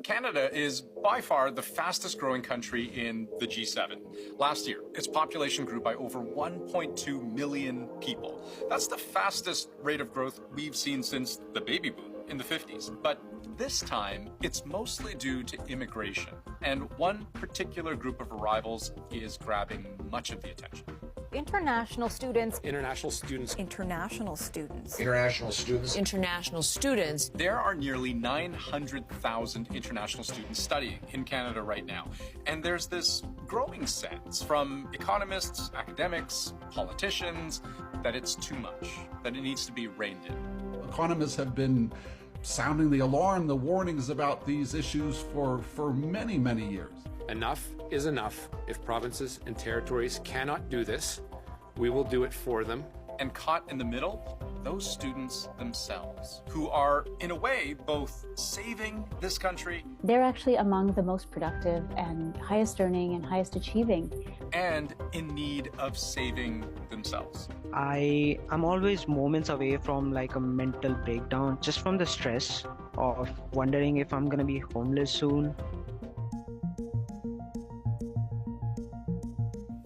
Canada is by far the fastest growing country in the G7. Last year, its population grew by over 1.2 million people. That's the fastest rate of growth we've seen since the baby boom in the 50s. But this time, it's mostly due to immigration. And one particular group of arrivals is grabbing much of the attention. International students. International students. International students. International students. International students. There are nearly 900,000 international students studying in Canada right now. And there's this growing sense from economists, academics, politicians, that it's too much, that it needs to be reined in. Economists have been sounding the alarm, the warnings about these issues for many, many years. Enough is enough. If provinces and territories cannot do this, we will do it for them. And caught in the middle, those students themselves, who are, in a way, both saving this country. They're actually among the most productive and highest earning and highest achieving. And in need of saving themselves. I'm always moments away from like a mental breakdown, just from the stress of wondering if I'm gonna be homeless soon.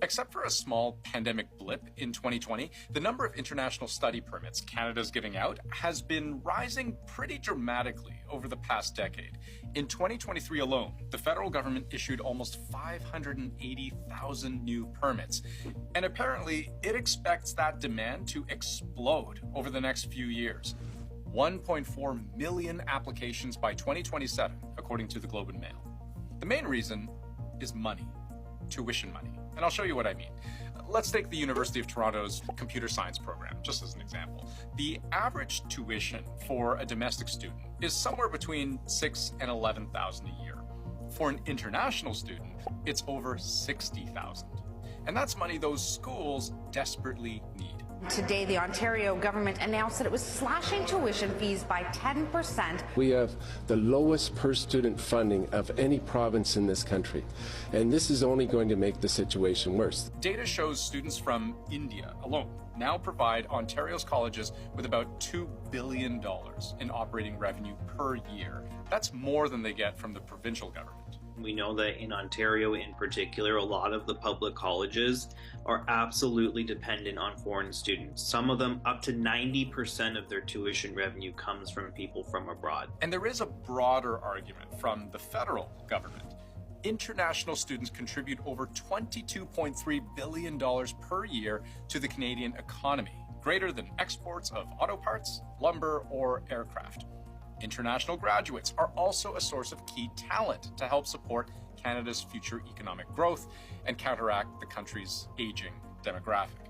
Except for a small pandemic blip in 2020, the number of international study permits Canada's giving out has been rising pretty dramatically over the past decade. In 2023 alone, the federal government issued almost 580,000 new permits. And apparently, it expects that demand to explode over the next few years. 1.4 million applications by 2027, according to the Globe and Mail. The main reason is money, tuition money. And I'll show you what I mean. Let's take the University of Toronto's computer science program, just as an example. The average tuition for a domestic student is somewhere between $6,000 and $11,000 a year. For an international student, it's over $60,000. And that's money those schools desperately need. Today, the Ontario government announced that it was slashing tuition fees by 10%. We have the lowest per student funding of any province in this country, and this is only going to make the situation worse. Data shows students from India alone now provide Ontario's colleges with about $2 billion in operating revenue per year. That's more than they get from the provincial government. We know that in Ontario in particular, a lot of the public colleges are absolutely dependent on foreign students. Some of them, up to 90% of their tuition revenue comes from people from abroad. And there is a broader argument from the federal government. International students contribute over $22.3 billion per year to the Canadian economy, greater than exports of auto parts, lumber, or aircraft. International graduates are also a source of key talent to help support Canada's future economic growth and counteract the country's aging demographic.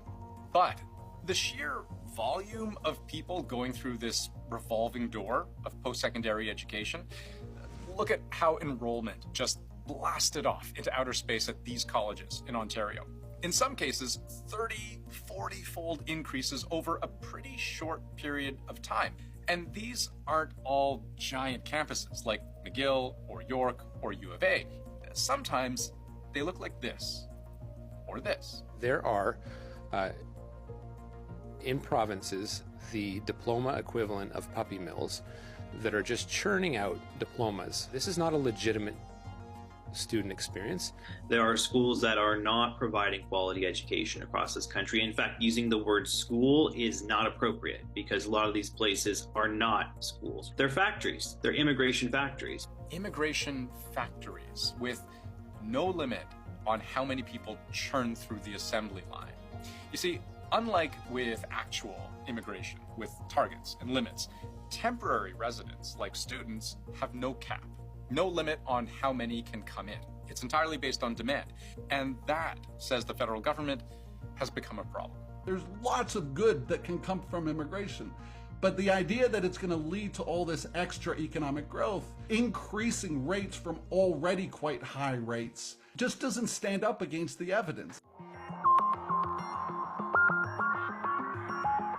But the sheer volume of people going through this revolving door of post-secondary education, look at how enrollment just blasted off into outer space at these colleges in Ontario. In some cases, 30, 40-fold increases over a pretty short period of time. And these aren't all giant campuses like McGill or York or U of A. Sometimes they look like this or this. There are, in provinces, the diploma equivalent of puppy mills that are just churning out diplomas. This is not a legitimate student experience. There are schools that are not providing quality education across this country. In fact, using the word school is not appropriate because a lot of these places are not schools. They're factories. They're immigration factories. Immigration factories with no limit on how many people churn through the assembly line. You see, unlike with actual immigration, with targets and limits, temporary residents, like students, have no cap. No limit on how many can come in. It's entirely based on demand. And that, says the federal government, has become a problem. There's lots of good that can come from immigration. But the idea that it's going to lead to all this extra economic growth, increasing rates from already quite high rates, just doesn't stand up against the evidence.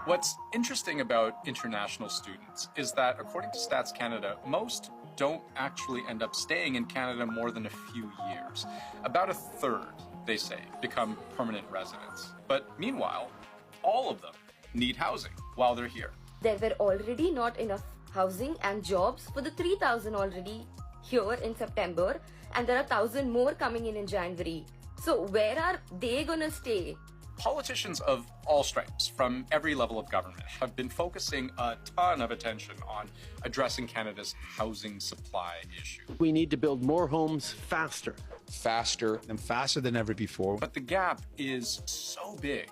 What's interesting about international students is that, according to Stats Canada, most don't actually end up staying in Canada more than a few years. About a third, they say, become permanent residents. But meanwhile, all of them need housing while they're here. There were already not enough housing and jobs for the 3,000 already here in September, and there are 1,000 more coming in January. So where are they gonna stay? Politicians of all stripes from every level of government have been focusing a ton of attention on addressing Canada's housing supply issue. We need to build more homes faster. And faster than ever before. But the gap is so big.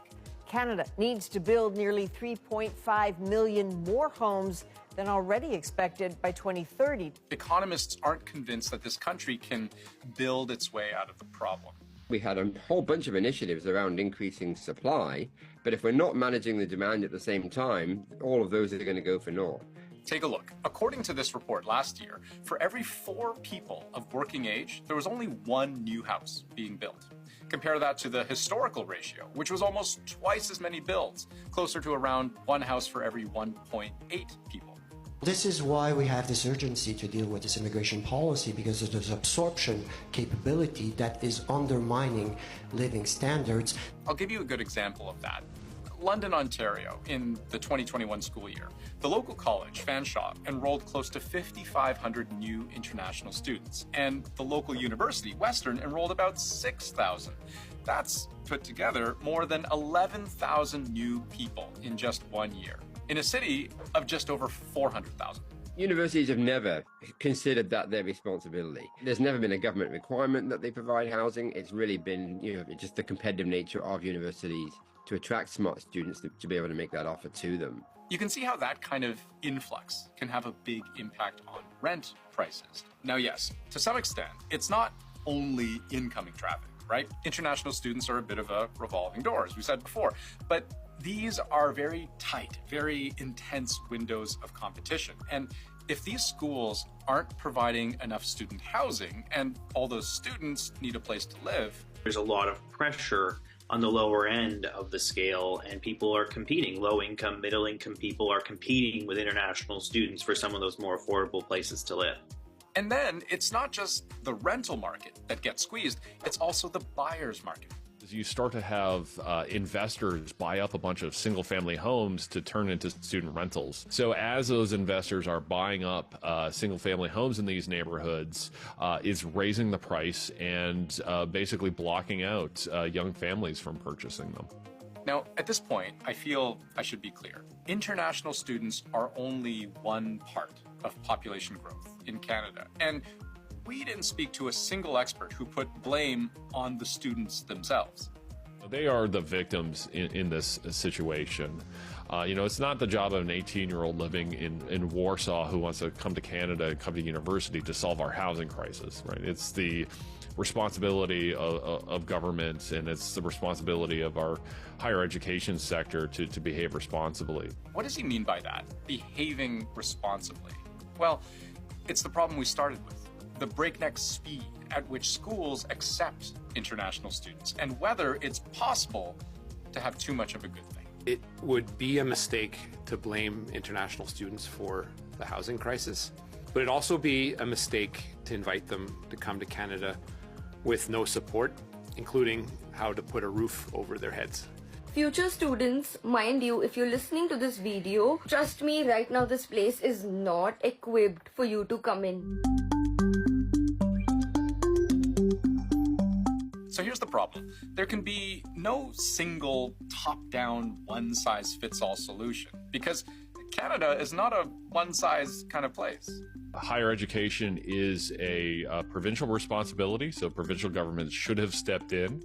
Canada needs to build nearly 3.5 million more homes than already expected by 2030. Economists aren't convinced that this country can build its way out of the problem. We had a whole bunch of initiatives around increasing supply, but if we're not managing the demand at the same time, all of those are going to go for naught. Take a look. According to this report last year, for every 4 people of working age, there was only 1 new house being built. Compare that to the historical ratio, which was almost twice as many builds, closer to around 1 house for every 1.8 people. This is why we have this urgency to deal with this immigration policy, because of this absorption capability that is undermining living standards. I'll give you a good example of that. London, Ontario, in the 2021 school year, the local college, Fanshawe, enrolled close to 5,500 new international students, and the local university, Western, enrolled about 6,000. That's, put together, more than 11,000 new people in just 1 year, in a city of just over 400,000. Universities have never considered that their responsibility. There's never been a government requirement that they provide housing. It's really been, just the competitive nature of universities to attract smart students to be able to make that offer to them. You can see how that kind of influx can have a big impact on rent prices. Now, yes, to some extent, it's not only incoming traffic, right? International students are a bit of a revolving door, as we said before, but these are very tight, very intense windows of competition. And if these schools aren't providing enough student housing and all those students need a place to live, there's a lot of pressure on the lower end of the scale, and people are competing. Low-income, middle-income people are competing with international students for some of those more affordable places to live. And then it's not just the rental market that gets squeezed, it's also the buyer's market. You start to have investors buy up a bunch of single-family homes to turn into student rentals. So as those investors are buying up single-family homes in these neighborhoods, it's raising the price and basically blocking out young families from purchasing them. Now, at this point, I feel I should be clear. International students are only one part of population growth in Canada. And we didn't speak to a single expert who put blame on the students themselves. They are the victims in this situation. It's not the job of an 18-year-old living in Warsaw who wants to come to Canada and come to university to solve our housing crisis, right? It's the responsibility of government, and it's the responsibility of our higher education sector to behave responsibly. What does he mean by that, behaving responsibly? Well, it's the problem we started with. The breakneck speed at which schools accept international students, and whether it's possible to have too much of a good thing. It would be a mistake to blame international students for the housing crisis, but it'd also be a mistake to invite them to come to Canada with no support, including how to put a roof over their heads. Future students, mind you, if you're listening to this video, trust me, right now this place is not equipped for you to come in. So here's the problem. There can be no single top-down, one-size-fits-all solution, because Canada is not a one-size kind of place. Higher education is a provincial responsibility, so provincial governments should have stepped in,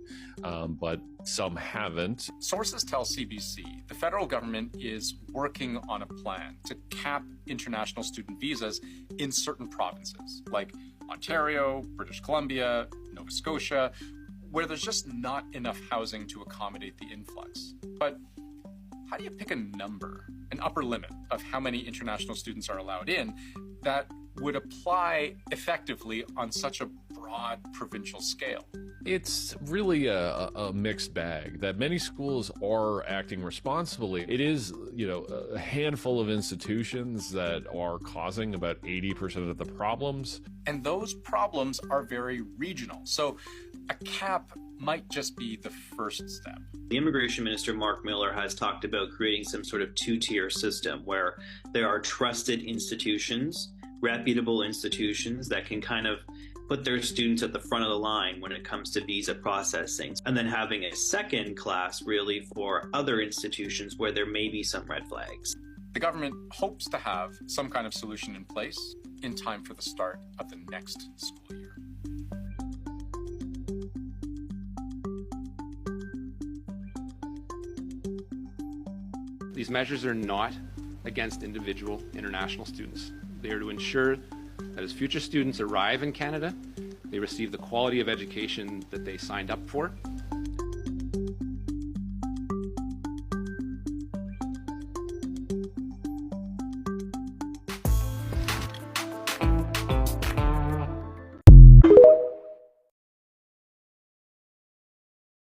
but some haven't. Sources tell CBC the federal government is working on a plan to cap international student visas in certain provinces, like Ontario, British Columbia, Nova Scotia, where there's just not enough housing to accommodate the influx. But how do you pick a number, an upper limit of how many international students are allowed in that would apply effectively on such a broad provincial scale? It's really a mixed bag that many schools are acting responsibly. It is, a handful of institutions that are causing about 80% of the problems. And those problems are very regional. So a cap might just be the first step. The Immigration Minister, Mark Miller, has talked about creating some sort of two-tier system where there are trusted institutions reputable institutions that can kind of put their students at the front of the line when it comes to visa processing, and then having a second class really for other institutions where there may be some red flags. The government hopes to have some kind of solution in place in time for the start of the next school year. These measures are not against individual international students. They are to ensure that as future students arrive in Canada, they receive the quality of education that they signed up for,